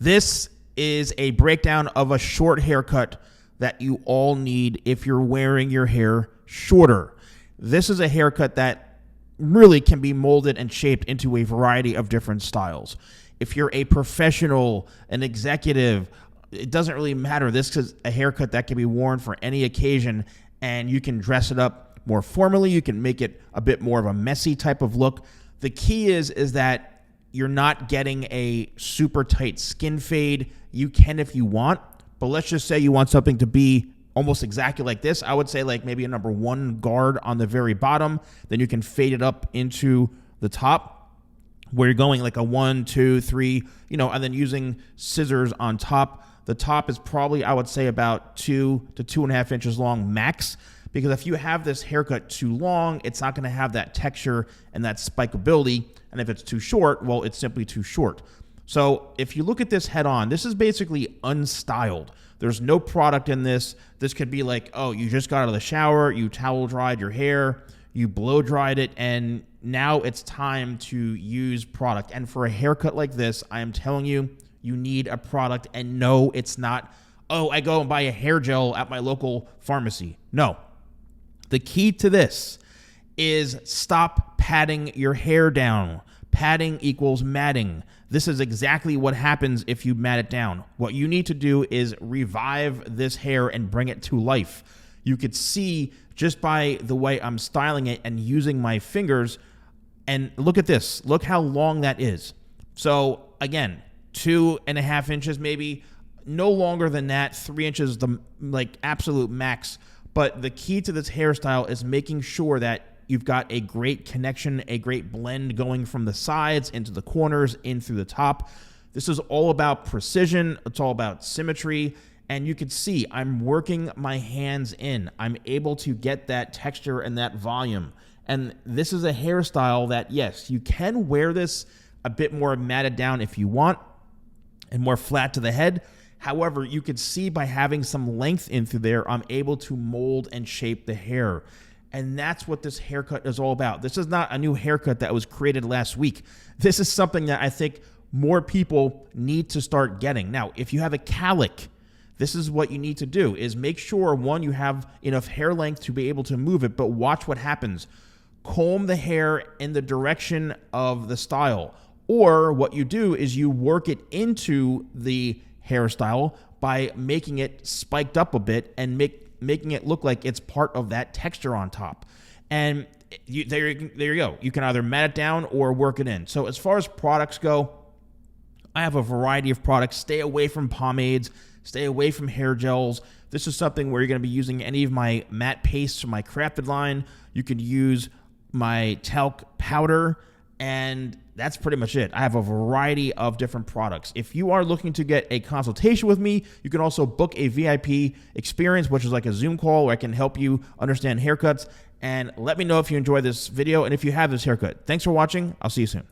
This is a breakdown of a short haircut that you all need if you're wearing your hair shorter. This is a haircut that really can be molded and shaped into a variety of different styles. If you're a professional, an executive, it doesn't really matter. This is a haircut that can be worn for any occasion, and you can dress it up more formally. You can make it a bit more of a messy type of look. The key is that you're not getting a super tight skin fade. You can if you want, but let's just say you want something to be almost exactly like this. I would say like maybe a number 1 guard on the very bottom. Then you can fade it up into the top where you're going like a 1, 2, 3, and then using scissors on top. The top is probably, I would say, about 2 to 2.5 inches long max, because if you have this haircut too long, it's not going to have that texture and that spikeability. And if it's too short, well, it's simply too short. So if you look at this head on, this is basically unstyled. There's no product in this. This could be like, oh, you just got out of the shower, you towel dried your hair, you blow dried it, and now it's time to use product. And for a haircut like this, I am telling you, you need a product. And no, it's not, oh, I go and buy a hair gel at my local pharmacy. No. The key to this is stop patting your hair down. Padding equals matting. This is exactly what happens if you mat it down. What you need to do is revive this hair and bring it to life. You could see just by the way I'm styling it and using my fingers, and look at this. Look how long that is. So again, 2.5 inches maybe, no longer than that. 3 inches, the absolute max. But the key to this hairstyle is making sure that you've got a great connection, a great blend going from the sides into the corners, in through the top. This is all about precision. It's all about symmetry. And you can see I'm working my hands in. I'm able to get that texture and that volume. And this is a hairstyle that, yes, you can wear this a bit more matted down if you want and more flat to the head. However, you can see by having some length in through there, I'm able to mold and shape the hair. And that's what this haircut is all about. This is not a new haircut that was created last week. This is something that I think more people need to start getting. Now, if you have a cowlick, this is what you need to do, is make sure, one, you have enough hair length to be able to move it, but watch what happens. Comb the hair in the direction of the style. Or what you do is you work it into the hairstyle by making it spiked up a bit and making it look like it's part of that texture on top. And there you go. You can either mat it down or work it in. So as far as products go, I have a variety of products. Stay away from pomades. Stay away from hair gels. This is something where you're going to be using any of my matte pastes from my crafted line. You could use my talc powder, and that's pretty much it. I have a variety of different products. If you are looking to get a consultation with me, you can also book a VIP experience, which is like a Zoom call where I can help you understand haircuts. And let me know if you enjoy this video and if you have this haircut. Thanks for watching. I'll see you soon.